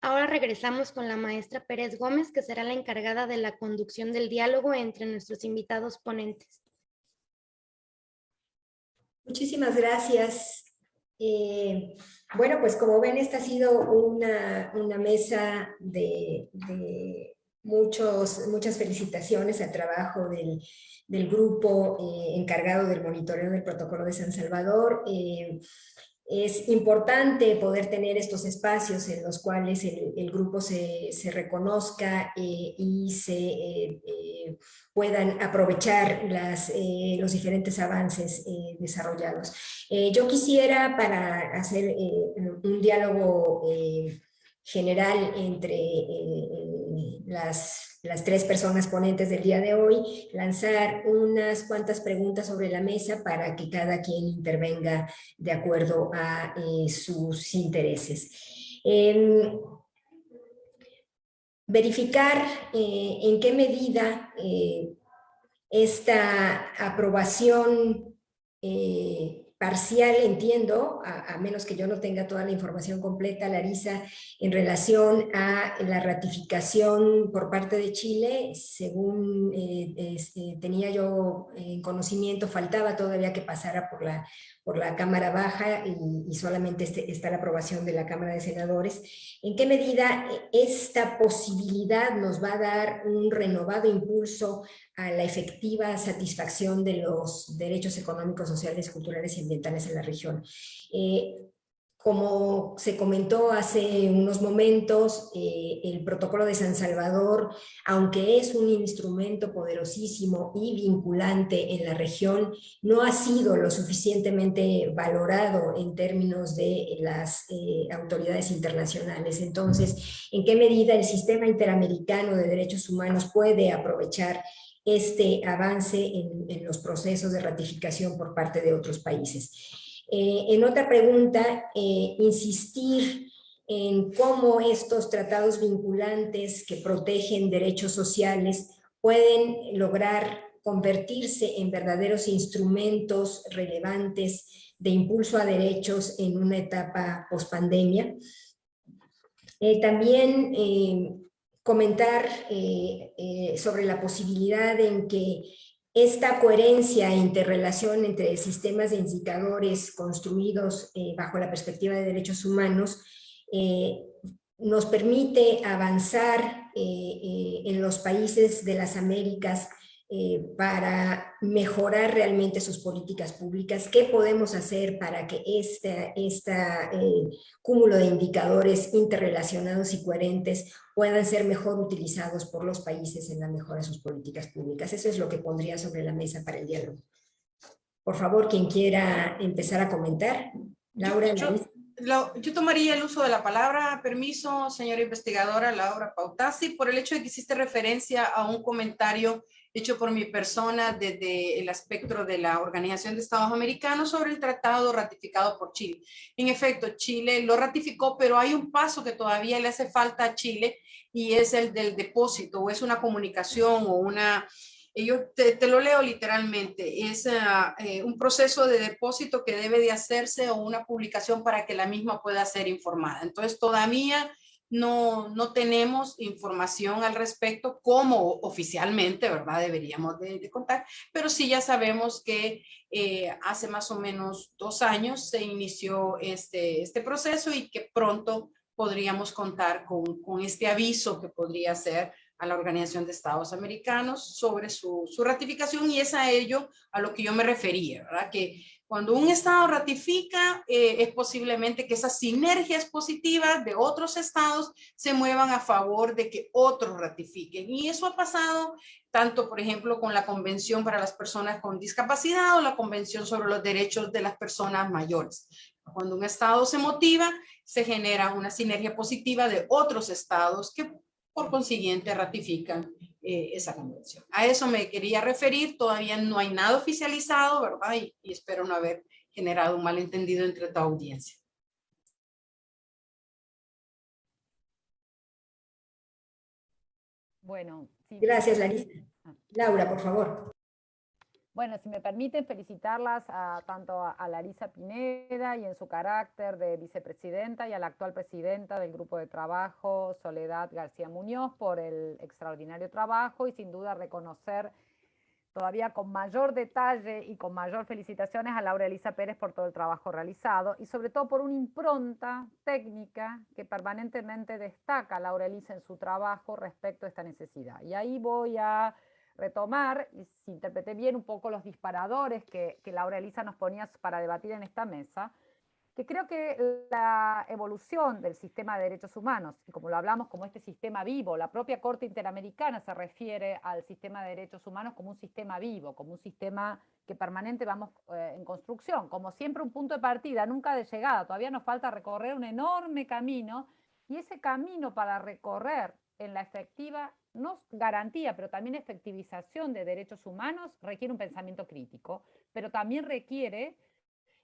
Ahora regresamos con la maestra Pérez Gómez, que será la encargada de la conducción del diálogo entre nuestros invitados ponentes. Muchísimas gracias. Bueno, pues como ven, esta ha sido una mesa de muchas felicitaciones al trabajo del grupo encargado del monitoreo del protocolo de San Salvador. Es importante poder tener estos espacios en los cuales el grupo se reconozca y se puedan aprovechar los diferentes avances desarrollados. Yo quisiera, para hacer un diálogo general entre las tres personas ponentes del día de hoy, lanzar unas cuantas preguntas sobre la mesa para que cada quien intervenga de acuerdo a sus intereses. Verificar en qué medida esta aprobación parcial, entiendo, a menos que yo no tenga toda la información completa, Larisa, en relación a la ratificación por parte de Chile, según tenía yo en conocimiento, faltaba todavía que pasara por la Cámara Baja y solamente está la aprobación de la Cámara de Senadores. ¿En qué medida esta posibilidad nos va a dar un renovado impulso a la efectiva satisfacción de los derechos económicos, sociales, culturales y ambientales en la región? Como se comentó hace unos momentos, el protocolo de San Salvador, aunque es un instrumento poderosísimo y vinculante en la región, no ha sido lo suficientemente valorado en términos de las autoridades internacionales. Entonces, ¿en qué medida el sistema interamericano de derechos humanos puede aprovechar este avance en los procesos de ratificación por parte de otros países? En otra pregunta, insistir en cómo estos tratados vinculantes que protegen derechos sociales pueden lograr convertirse en verdaderos instrumentos relevantes de impulso a derechos en una etapa pospandemia. También comentar sobre la posibilidad en que esta coherencia e interrelación entre sistemas de indicadores construidos bajo la perspectiva de derechos humanos nos permite avanzar en los países de las Américas para mejorar realmente sus políticas públicas. ¿Qué podemos hacer para que este cúmulo de indicadores interrelacionados y coherentes puedan ser mejor utilizados por los países en la mejora de sus políticas públicas? Eso es lo que pondría sobre la mesa para el diálogo. Por favor, quien quiera empezar a comentar. Laura. Yo tomaría el uso de la palabra, permiso, señora investigadora Laura Pautasi, por el hecho de que hiciste referencia a un comentario hecho por mi persona desde el aspecto de la Organización de Estados Americanos sobre el tratado ratificado por Chile. En efecto, Chile lo ratificó, pero hay un paso que todavía le hace falta a Chile y es el del depósito, o es una comunicación o una... Yo te lo leo literalmente, es un proceso de depósito que debe de hacerse o una publicación para que la misma pueda ser informada. Entonces todavía no tenemos información al respecto como oficialmente, ¿verdad? Deberíamos de contar, pero sí ya sabemos que hace más o menos 2 años se inició este proceso y que pronto podríamos contar con este aviso que podría ser a la Organización de Estados Americanos sobre su ratificación, y es a ello a lo que yo me refería, ¿verdad? Que cuando un estado ratifica, es posiblemente que esas sinergias positivas de otros estados se muevan a favor de que otros ratifiquen. Y eso ha pasado tanto, por ejemplo, con la Convención para las Personas con Discapacidad o la Convención sobre los Derechos de las Personas Mayores. Cuando un estado se motiva, se genera una sinergia positiva de otros estados que por consiguiente ratifican esa convención. A eso me quería referir, todavía no hay nada oficializado, ¿verdad? Y espero no haber generado un malentendido entre tu audiencia. Bueno. Sí, gracias, Larisa. Laura, por favor. Bueno, si me permiten felicitarlas tanto a Larisa Pineda y en su carácter de vicepresidenta y a la actual presidenta del grupo de trabajo, Soledad García Muñoz, por el extraordinario trabajo y sin duda reconocer todavía con mayor detalle y con mayor felicitaciones a Laura Elisa Pérez por todo el trabajo realizado y sobre todo por una impronta técnica que permanentemente destaca Laura Elisa en su trabajo respecto a esta necesidad. Y ahí voy a retomar, y si interpreté bien, un poco los disparadores que Laura Elisa nos ponía para debatir en esta mesa, que creo que la evolución del sistema de derechos humanos, y como lo hablamos como este sistema vivo, la propia Corte Interamericana se refiere al sistema de derechos humanos como un sistema vivo, como un sistema que permanente vamos en construcción, como siempre un punto de partida, nunca de llegada, todavía nos falta recorrer un enorme camino, y ese camino para recorrer en la efectiva, no garantía, pero también efectivización de derechos humanos, requiere un pensamiento crítico, pero también requiere,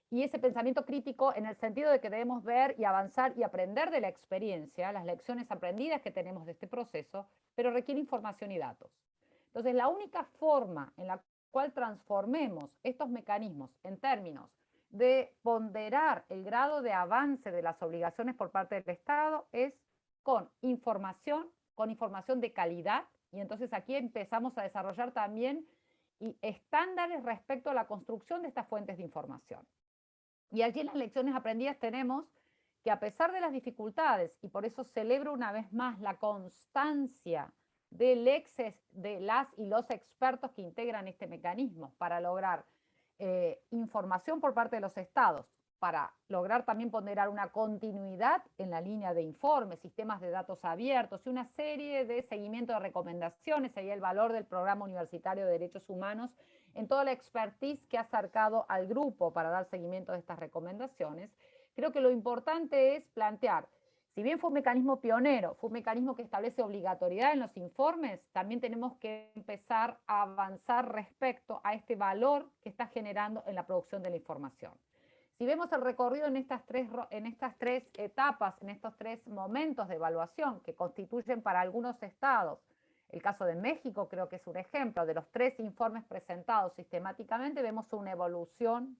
y ese pensamiento crítico en el sentido de que debemos ver y avanzar y aprender de la experiencia, las lecciones aprendidas que tenemos de este proceso, pero requiere información y datos. Entonces, la única forma en la cual transformemos estos mecanismos en términos de ponderar el grado de avance de las obligaciones por parte del Estado es con información de calidad, y entonces aquí empezamos a desarrollar también estándares respecto a la construcción de estas fuentes de información. Y allí en las lecciones aprendidas tenemos que a pesar de las dificultades, y por eso celebro una vez más la constancia de las y los expertos que integran este mecanismo para lograr información por parte de los estados, para lograr también ponderar una continuidad en la línea de informes, sistemas de datos abiertos y una serie de seguimiento de recomendaciones, ahí el valor del Programa Universitario de Derechos Humanos, en toda la expertise que ha acercado al grupo para dar seguimiento de estas recomendaciones. Creo que lo importante es plantear, si bien fue un mecanismo pionero, fue un mecanismo que establece obligatoriedad en los informes, también tenemos que empezar a avanzar respecto a este valor que está generando en la producción de la información. Si vemos el recorrido en estas tres etapas, en estos tres momentos de evaluación que constituyen para algunos estados, el caso de México creo que es un ejemplo, de los 3 informes presentados sistemáticamente, vemos una evolución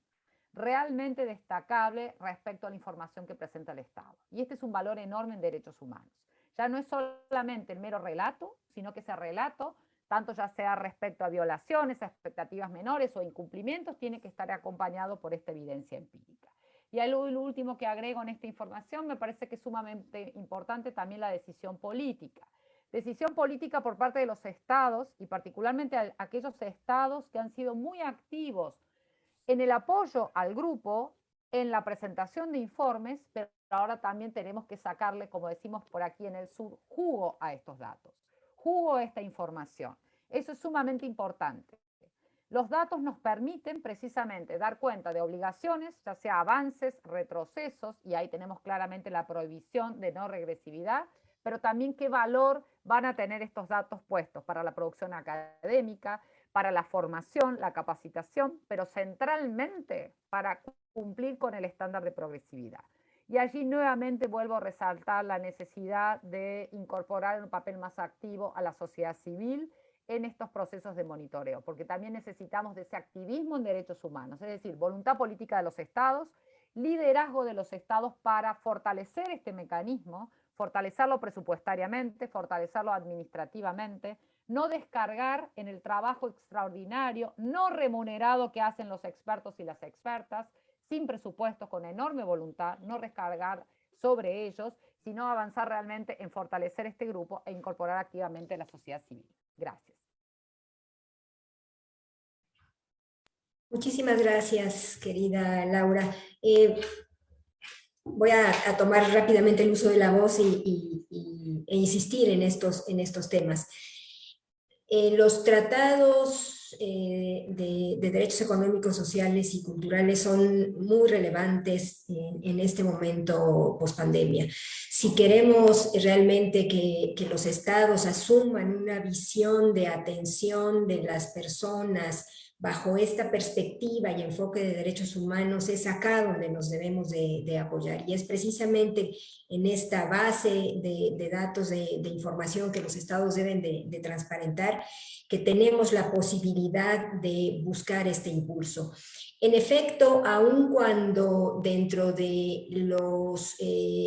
realmente destacable respecto a la información que presenta el Estado. Y este es un valor enorme en derechos humanos. Ya no es solamente el mero relato, sino que ese relato, tanto ya sea respecto a violaciones, a expectativas menores o incumplimientos, tiene que estar acompañado por esta evidencia empírica. Y lo último que agrego en esta información, me parece que es sumamente importante también la decisión política. Decisión política por parte de los estados, y particularmente aquellos estados que han sido muy activos en el apoyo al grupo, en la presentación de informes, pero ahora también tenemos que sacarle, como decimos por aquí en el sur, jugo a estos datos, jugo a esta información. Eso es sumamente importante. Los datos nos permiten precisamente dar cuenta de obligaciones, ya sea avances, retrocesos, y ahí tenemos claramente la prohibición de no regresividad, pero también qué valor van a tener estos datos puestos para la producción académica, para la formación, la capacitación, pero centralmente para cumplir con el estándar de progresividad. Y allí nuevamente vuelvo a resaltar la necesidad de incorporar un papel más activo a la sociedad civil en estos procesos de monitoreo, porque también necesitamos de ese activismo en derechos humanos, es decir, voluntad política de los estados, liderazgo de los estados para fortalecer este mecanismo, fortalecerlo presupuestariamente, fortalecerlo administrativamente, no descargar en el trabajo extraordinario, no remunerado que hacen los expertos y las expertas, sin presupuestos, con enorme voluntad, no descargar sobre ellos, sino avanzar realmente en fortalecer este grupo e incorporar activamente a la sociedad civil. Gracias. Muchísimas gracias, querida Laura. Voy a tomar rápidamente el uso de la voz e insistir en estos temas. Los tratados de derechos económicos, sociales y culturales son muy relevantes en este momento pospandemia. Si queremos realmente que los estados asuman una visión de atención de las personas bajo esta perspectiva y enfoque de derechos humanos, es acá donde nos debemos de apoyar. Y es precisamente en esta base de datos, de información que los estados deben de transparentar, que tenemos la posibilidad de buscar este impulso. En efecto, aun cuando dentro de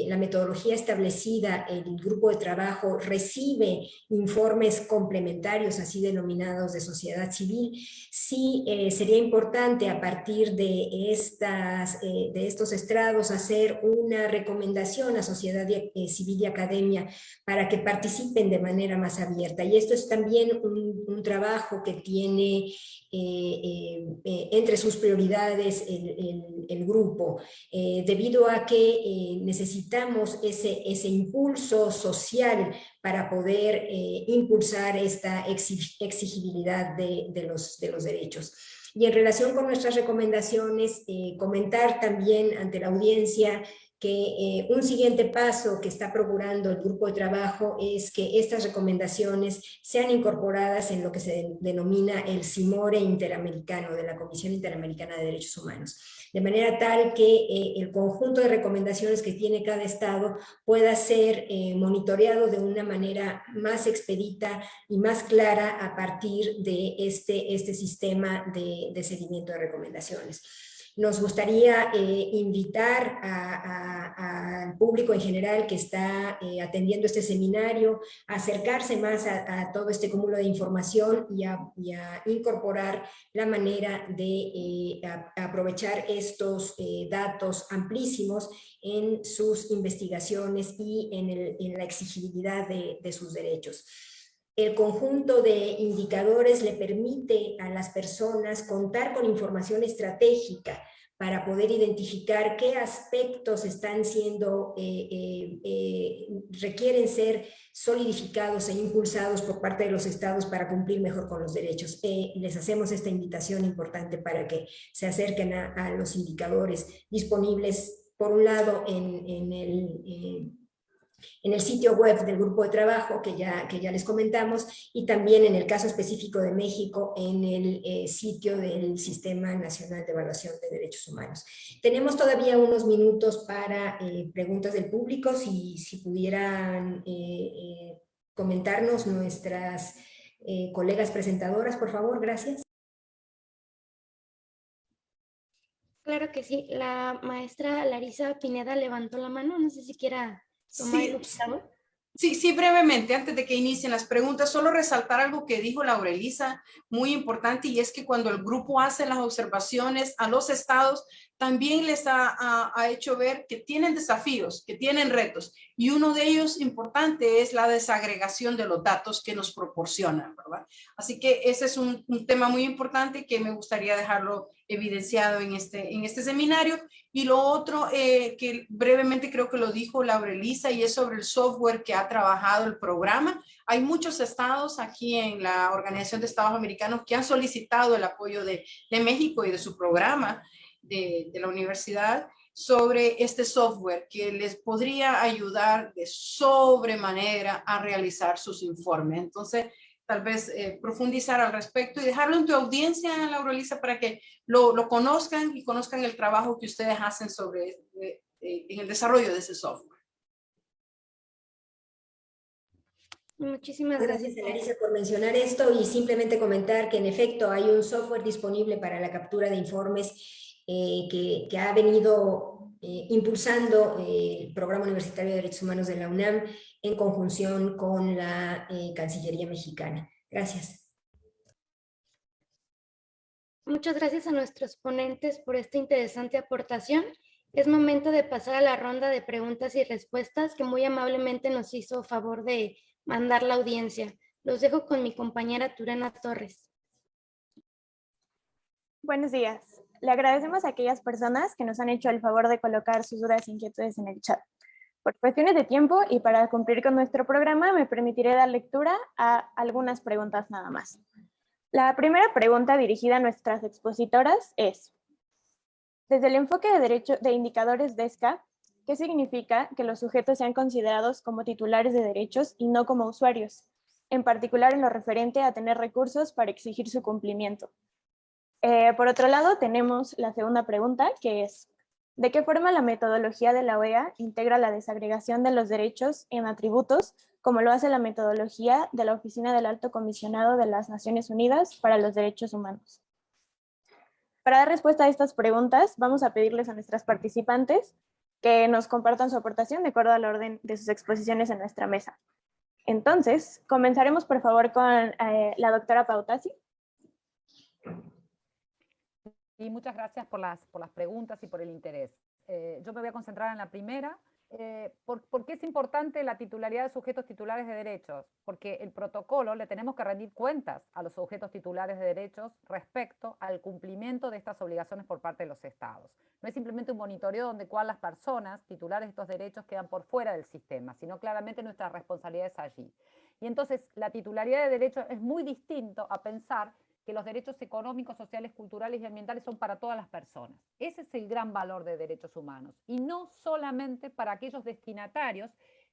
la metodología establecida, el grupo de trabajo recibe informes complementarios, así denominados de sociedad civil, sí sería importante a partir de estos estrados hacer una recomendación a sociedad civil y academia para que participen de manera más abierta. Y esto es también un trabajo que tiene entre sus prioridades el grupo, debido a que necesitamos ese impulso social para poder impulsar esta exigibilidad de los derechos. Y en relación con nuestras recomendaciones, comentar también ante la audiencia que un siguiente paso que está procurando el grupo de trabajo es que estas recomendaciones sean incorporadas en lo que se denomina el CIMORE Interamericano de la Comisión Interamericana de Derechos Humanos, de manera tal que el conjunto de recomendaciones que tiene cada estado pueda ser monitoreado de una manera más expedita y más clara a partir de este sistema de seguimiento de recomendaciones. Nos gustaría invitar al público en general que está atendiendo este seminario a acercarse más a todo este cúmulo de información y a incorporar la manera de aprovechar estos datos amplísimos en sus investigaciones y en la exigibilidad de sus derechos. El conjunto de indicadores le permite a las personas contar con información estratégica para poder identificar qué aspectos están siendo, requieren ser solidificados e impulsados por parte de los estados para cumplir mejor con los derechos. Les hacemos esta invitación importante para que se acerquen a los indicadores disponibles, por un lado, en el sitio web del grupo de trabajo que ya les comentamos, y también en el caso específico de México en el sitio del Sistema Nacional de Evaluación de Derechos Humanos. Tenemos todavía unos minutos para preguntas del público, si pudieran comentarnos nuestras colegas presentadoras, por favor, gracias. Claro que sí, la maestra Larisa Pineda levantó la mano, no sé si quiera tomar el octavo. Sí, brevemente, antes de que inicien las preguntas, solo resaltar algo que dijo Laura Elisa, muy importante, y es que cuando el grupo hace las observaciones a los estados, también les ha hecho ver que tienen desafíos, que tienen retos, y uno de ellos importante es la desagregación de los datos que nos proporcionan, ¿verdad? Así que ese es un tema muy importante que me gustaría dejarlo evidenciado en este seminario. Y lo otro, que brevemente creo que lo dijo Laura Elisa, y es sobre el software que ha trabajado el programa. Hay muchos estados aquí en la Organización de Estados Americanos que han solicitado el apoyo de México y de su programa de la universidad sobre este software que les podría ayudar de sobremanera a realizar sus informes. Entonces, tal vez profundizar al respecto y dejarlo en tu audiencia, Laura Elisa, para que lo conozcan y conozcan el trabajo que ustedes hacen sobre en el desarrollo de ese software. Muchísimas gracias. Gracias, Larisa, por mencionar esto, y simplemente comentar que en efecto hay un software disponible para la captura de informes que ha venido impulsando el Programa Universitario de Derechos Humanos de la UNAM en conjunción con la Cancillería Mexicana. Gracias. Muchas gracias a nuestros ponentes por esta interesante aportación. Es momento de pasar a la ronda de preguntas y respuestas que muy amablemente nos hizo favor de mandar la audiencia. Los dejo con mi compañera Turena Torres. Buenos días. Le agradecemos a aquellas personas que nos han hecho el favor de colocar sus dudas e inquietudes en el chat. Por cuestiones de tiempo y para cumplir con nuestro programa, me permitiré dar lectura a algunas preguntas nada más. La primera pregunta dirigida a nuestras expositoras es: desde el enfoque de indicadores de ESCA, ¿qué significa que los sujetos sean considerados como titulares de derechos y no como usuarios? En particular en lo referente a tener recursos para exigir su cumplimiento. Por otro lado, tenemos la segunda pregunta, que es, ¿de qué forma la metodología de la OEA integra la desagregación de los derechos en atributos, como lo hace la metodología de la Oficina del Alto Comisionado de las Naciones Unidas para los Derechos Humanos? Para dar respuesta a estas preguntas, vamos a pedirles a nuestras participantes que nos compartan su aportación de acuerdo al orden de sus exposiciones en nuestra mesa. Entonces, comenzaremos por favor con la doctora Pautasi. Y muchas gracias por las preguntas y por el interés. Yo me voy a concentrar en la primera. ¿Por qué es importante la titularidad de sujetos titulares de derechos? Porque el protocolo le tenemos que rendir cuentas a los sujetos titulares de derechos respecto al cumplimiento de estas obligaciones por parte de los estados. No es simplemente un monitoreo donde cual las personas titulares de estos derechos quedan por fuera del sistema, sino claramente nuestra responsabilidad es allí. Y entonces la titularidad de derechos es muy distinto a pensar que los derechos económicos, sociales, culturales y ambientales son para todas las personas. Ese es el gran valor de derechos humanos, y no solamente para aquellos destinatarios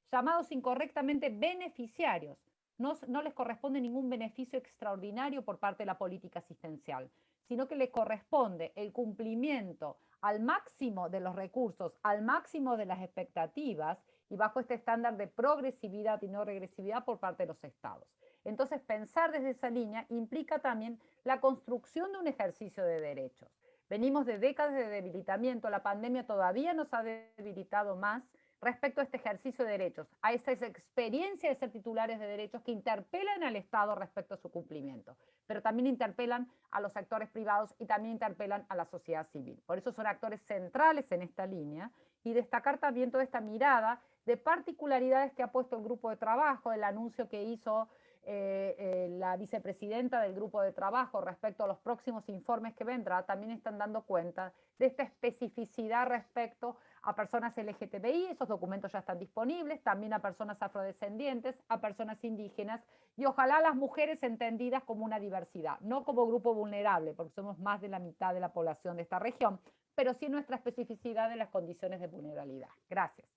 llamados incorrectamente beneficiarios. No les corresponde ningún beneficio extraordinario por parte de la política asistencial, sino que les corresponde el cumplimiento al máximo de los recursos, al máximo de las expectativas, y bajo este estándar de progresividad y no regresividad por parte de los estados. Entonces, pensar desde esa línea implica también la construcción de un ejercicio de derechos. Venimos de décadas de debilitamiento, la pandemia todavía nos ha debilitado más respecto a este ejercicio de derechos, a esa experiencia de ser titulares de derechos que interpelan al Estado respecto a su cumplimiento, pero también interpelan a los actores privados y también interpelan a la sociedad civil. Por eso son actores centrales en esta línea, y destacar también toda esta mirada de particularidades que ha puesto el grupo de trabajo, el anuncio que hizo la vicepresidenta del grupo de trabajo respecto a los próximos informes que vendrá, también están dando cuenta de esta especificidad respecto a personas LGTBI. Esos documentos ya están disponibles, también a personas afrodescendientes, a personas indígenas, y ojalá las mujeres entendidas como una diversidad, no como grupo vulnerable, porque somos más de la mitad de la población de esta región, pero sí nuestra especificidad de las condiciones de vulnerabilidad. Gracias.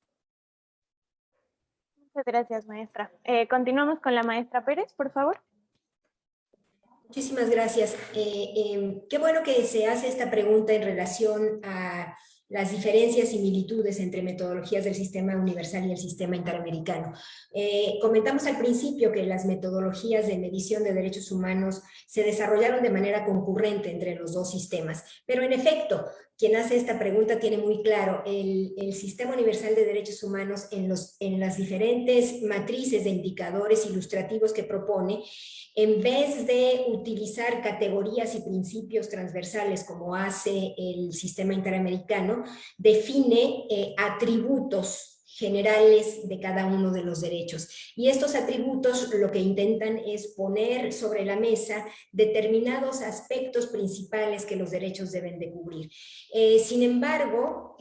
Muchas gracias, maestra. Continuamos con la maestra Pérez, por favor. Muchísimas gracias. Qué bueno que se hace esta pregunta en relación a las diferencias y similitudes entre metodologías del sistema universal y el sistema interamericano. Comentamos al principio que las metodologías de medición de derechos humanos se desarrollaron de manera concurrente entre los dos sistemas, pero en efecto, quien hace esta pregunta tiene muy claro, el sistema universal de derechos humanos en las diferentes matrices de indicadores ilustrativos que propone, en vez de utilizar categorías y principios transversales como hace el sistema interamericano, define atributos generales de cada uno de los derechos. Y estos atributos lo que intentan es poner sobre la mesa determinados aspectos principales que los derechos deben de cubrir. Sin embargo,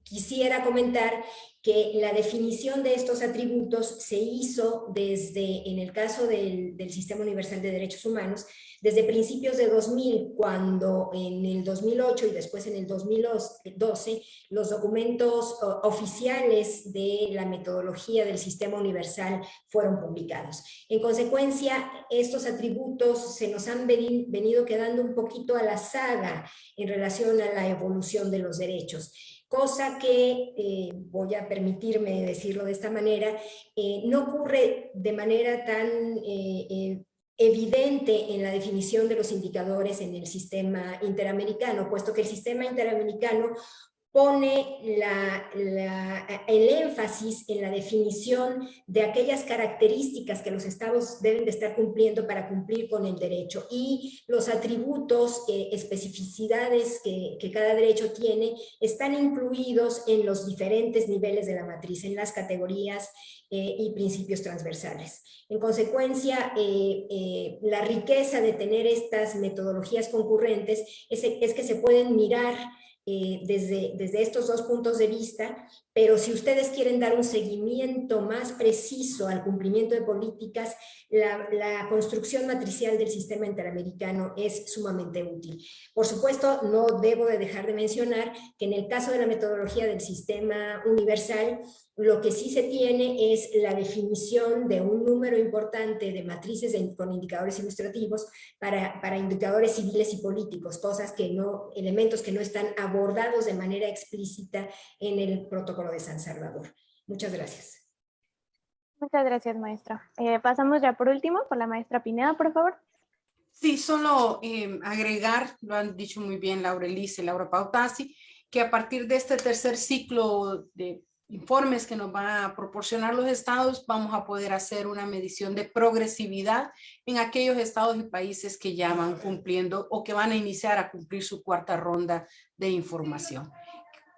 quisiera comentar que la definición de estos atributos se hizo desde, en el caso del Sistema Universal de Derechos Humanos, desde principios de 2000, cuando en el 2008 y después en el 2012, los documentos oficiales de la metodología del Sistema Universal fueron publicados. En consecuencia, estos atributos se nos han venido quedando un poquito a la saga en relación a la evolución de los derechos. Cosa que, voy a permitirme decirlo de esta manera, no ocurre de manera tan evidente en la definición de los indicadores en el sistema interamericano, puesto que el sistema interamericano pone el énfasis en la definición de aquellas características que los estados deben de estar cumpliendo para cumplir con el derecho, y los atributos, especificidades que cada derecho tiene, están incluidos en los diferentes niveles de la matriz, en las categorías y principios transversales. En consecuencia, la riqueza de tener estas metodologías concurrentes es que se pueden mirar desde estos dos puntos de vista, pero si ustedes quieren dar un seguimiento más preciso al cumplimiento de políticas, la construcción matricial del sistema interamericano es sumamente útil. Por supuesto, no debo de dejar de mencionar que en el caso de la metodología del sistema universal, lo que sí se tiene es la definición de un número importante de matrices con indicadores ilustrativos para indicadores civiles y políticos, elementos que no están abordados de manera explícita en el protocolo de San Salvador. Muchas gracias. Muchas gracias, maestra. Pasamos ya por último por la maestra Pineda, por favor. Sí, solo agregar, lo han dicho muy bien Laura Elisa y Laura Pautasi, que a partir de este tercer ciclo de informes que nos van a proporcionar los estados, vamos a poder hacer una medición de progresividad en aquellos estados y países que ya van cumpliendo o que van a iniciar a cumplir su cuarta ronda de información.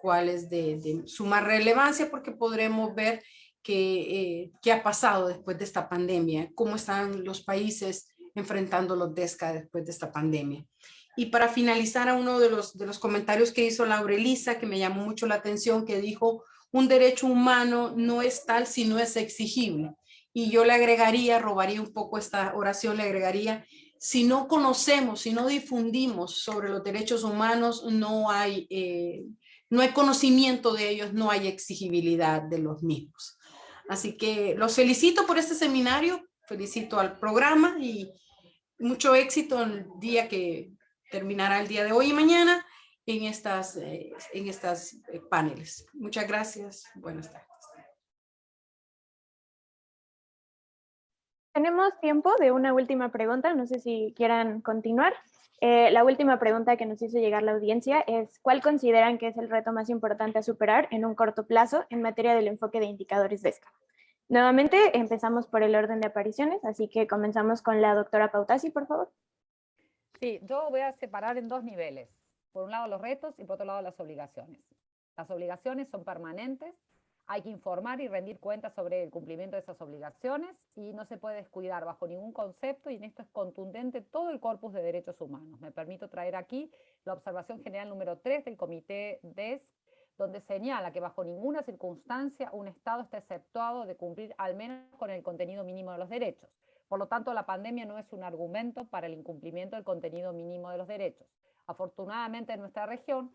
¿Cuál es de suma relevancia? Porque podremos ver qué ha pasado después de esta pandemia, cómo están los países enfrentando los DESCA después de esta pandemia. Y para finalizar, a uno de los comentarios que hizo Laura Elisa, que me llamó mucho la atención, que dijo: un derecho humano no es tal si no es exigible. Y yo le agregaría, robaría un poco esta oración, le agregaría: si no conocemos, si no difundimos sobre los derechos humanos, no hay conocimiento de ellos, no hay exigibilidad de los mismos. Así que los felicito por este seminario, felicito al programa y mucho éxito en el día que terminará el día de hoy y mañana en estas paneles. Muchas gracias. Buenas tardes. Tenemos tiempo de una última pregunta, no sé si quieran continuar. La última pregunta que nos hizo llegar la audiencia es: ¿cuál consideran que es el reto más importante a superar en un corto plazo en materia del enfoque de indicadores DESCA? Nuevamente empezamos por el orden de apariciones, así que comenzamos con la doctora Pautasi, por favor. Sí, yo voy a separar en dos niveles. Por un lado los retos y por otro lado las obligaciones. Las obligaciones son permanentes, hay que informar y rendir cuentas sobre el cumplimiento de esas obligaciones y no se puede descuidar bajo ningún concepto, y en esto es contundente todo el corpus de derechos humanos. Me permito traer aquí la observación general número 3 del Comité DESC, donde señala que bajo ninguna circunstancia un Estado está exceptuado de cumplir al menos con el contenido mínimo de los derechos. Por lo tanto, la pandemia no es un argumento para el incumplimiento del contenido mínimo de los derechos. Afortunadamente en nuestra región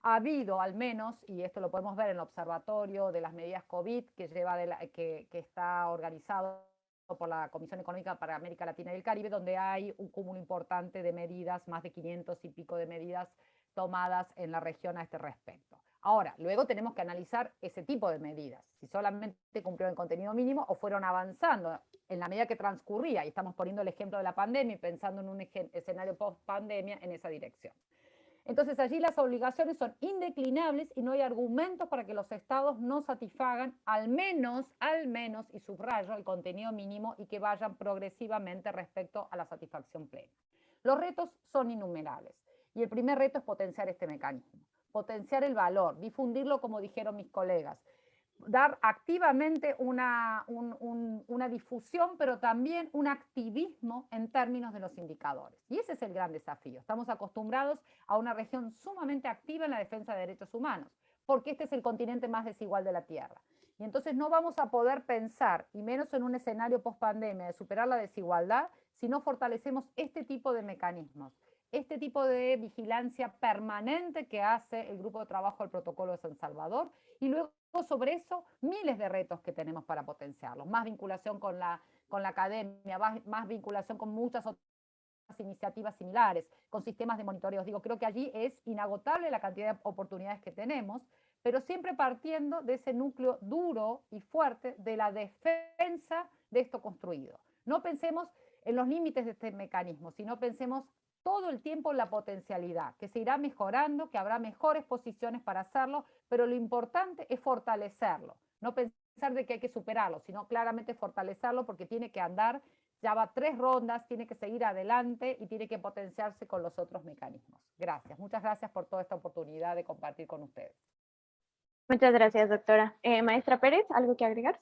ha habido al menos, y esto lo podemos ver en el observatorio de las medidas COVID que está organizado por la Comisión Económica para América Latina y el Caribe, donde hay un cúmulo importante de medidas, más de 500 y pico de medidas tomadas en la región a este respecto. Ahora, luego tenemos que analizar ese tipo de medidas, si solamente cumplieron el contenido mínimo o fueron avanzando en la medida que transcurría, y estamos poniendo el ejemplo de la pandemia y pensando en un escenario post-pandemia en esa dirección. Entonces allí las obligaciones son indeclinables y no hay argumentos para que los estados no satisfagan al menos, y subrayo, el contenido mínimo y que vayan progresivamente respecto a la satisfacción plena. Los retos son innumerables y el primer reto es potenciar este mecanismo, potenciar el valor, difundirlo como dijeron mis colegas, dar activamente una difusión, pero también un activismo en términos de los indicadores. Y ese es el gran desafío. Estamos acostumbrados a una región sumamente activa en la defensa de derechos humanos, porque este es el continente más desigual de la Tierra. Y entonces no vamos a poder pensar, y menos en un escenario post-pandemia, de superar la desigualdad, si no fortalecemos este tipo de mecanismos, este tipo de vigilancia permanente que hace el grupo de trabajo del Protocolo de San Salvador, y luego sobre eso miles de retos que tenemos para potenciarlos, más vinculación con la academia, más vinculación con muchas otras iniciativas similares, con sistemas de monitoreo. Digo, creo que allí es inagotable la cantidad de oportunidades que tenemos, pero siempre partiendo de ese núcleo duro y fuerte de la defensa de esto construido. No pensemos en los límites de este mecanismo, sino pensemos todo el tiempo en la potencialidad, que se irá mejorando, que habrá mejores posiciones para hacerlo, pero lo importante es fortalecerlo, no pensar de que hay que superarlo, sino claramente fortalecerlo, porque tiene que andar, ya va 3 rondas, tiene que seguir adelante y tiene que potenciarse con los otros mecanismos. Gracias, muchas gracias por toda esta oportunidad de compartir con ustedes. Muchas gracias, doctora. Maestra Pérez, ¿algo que agregar?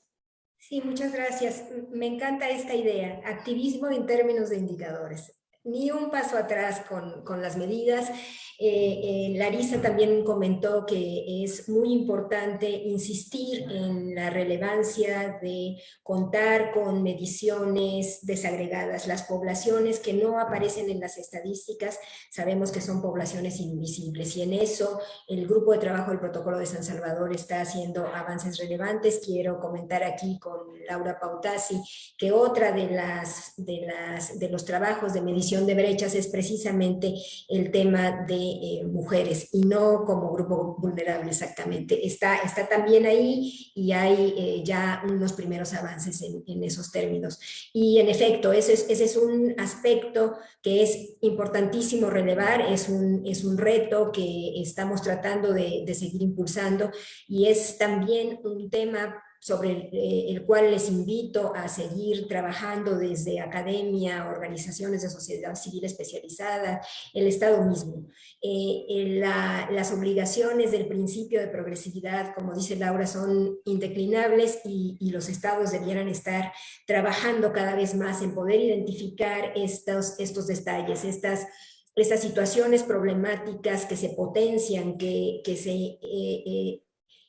Sí, muchas gracias. Me encanta esta idea, activismo en términos de indicadores. Ni un paso atrás con las medidas. Larisa también comentó que es muy importante insistir en la relevancia de contar con mediciones desagregadas. Las poblaciones que no aparecen en las estadísticas sabemos que son poblaciones invisibles, y en eso el grupo de trabajo del Protocolo de San Salvador está haciendo avances relevantes. Quiero comentar aquí con Laura Pautasi que otra de los trabajos de medición de brechas es precisamente el tema de mujeres, y no como grupo vulnerable exactamente. Está también ahí, y hay ya unos primeros avances en esos términos. Y en efecto, ese es un aspecto que es importantísimo relevar, es un reto que estamos tratando de seguir impulsando, y es también un tema sobre el cual les invito a seguir trabajando desde academia, organizaciones de sociedad civil especializada, el Estado mismo. Las obligaciones del principio de progresividad, como dice Laura, son indeclinables, y los estados debieran estar trabajando cada vez más en poder identificar estos detalles, estas situaciones problemáticas que se potencian, que se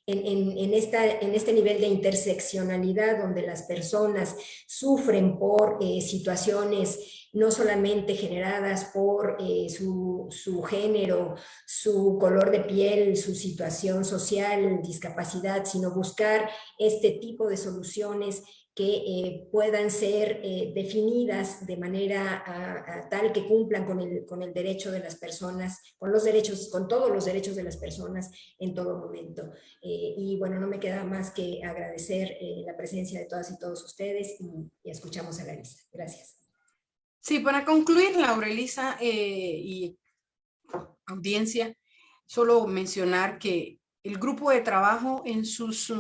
en este nivel de interseccionalidad, donde las personas sufren por situaciones no solamente generadas por su género, su color de piel, su situación social, discapacidad, sino buscar este tipo de soluciones que puedan ser definidas de manera tal que cumplan con el derecho de las personas, con todos los derechos de las personas en todo momento. Y bueno, no me queda más que agradecer la presencia de todas y todos ustedes, y escuchamos a Larisa. Gracias. Sí, para concluir, Laura Elisa y audiencia, solo mencionar que el grupo de trabajo en sus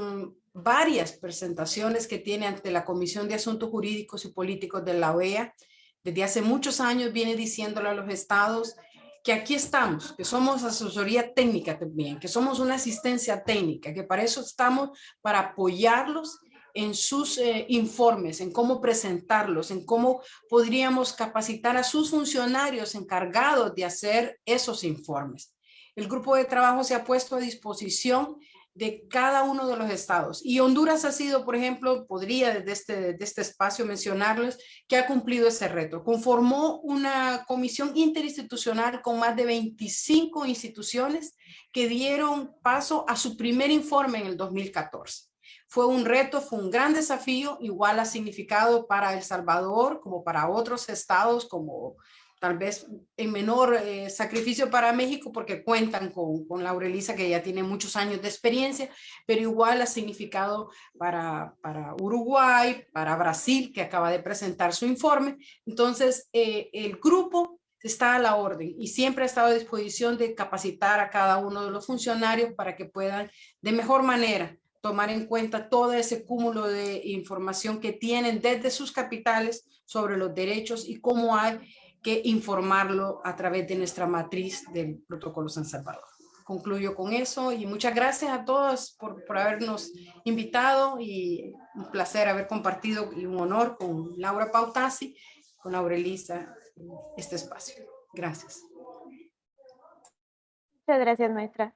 varias presentaciones que tiene ante la Comisión de Asuntos Jurídicos y Políticos de la OEA, desde hace muchos años viene diciéndole a los estados que aquí estamos, que somos asesoría técnica también, que somos una asistencia técnica, que para eso estamos, para apoyarlos en sus informes, en cómo presentarlos, en cómo podríamos capacitar a sus funcionarios encargados de hacer esos informes. El grupo de trabajo se ha puesto a disposición de cada uno de los estados. Y Honduras ha sido, por ejemplo, podría desde este espacio mencionarles que ha cumplido ese reto. Conformó una comisión interinstitucional con más de 25 instituciones que dieron paso a su primer informe en el 2014. Fue un reto, fue un gran desafío, igual ha significado para El Salvador como para otros estados, como tal vez en menor sacrificio para México, porque cuentan con Laura Elisa, que ya tiene muchos años de experiencia, pero igual ha significado para Uruguay, para Brasil, que acaba de presentar su informe. Entonces, el grupo está a la orden y siempre ha estado a disposición de capacitar a cada uno de los funcionarios para que puedan de mejor manera tomar en cuenta todo ese cúmulo de información que tienen desde sus capitales sobre los derechos y cómo hay que informarlo a través de nuestra matriz del Protocolo San Salvador. Concluyo con eso y muchas gracias a todos por habernos invitado, y un placer haber compartido y un honor con Laura Pautasi, con Laura Elisa, este espacio. Gracias. Muchas gracias, maestra.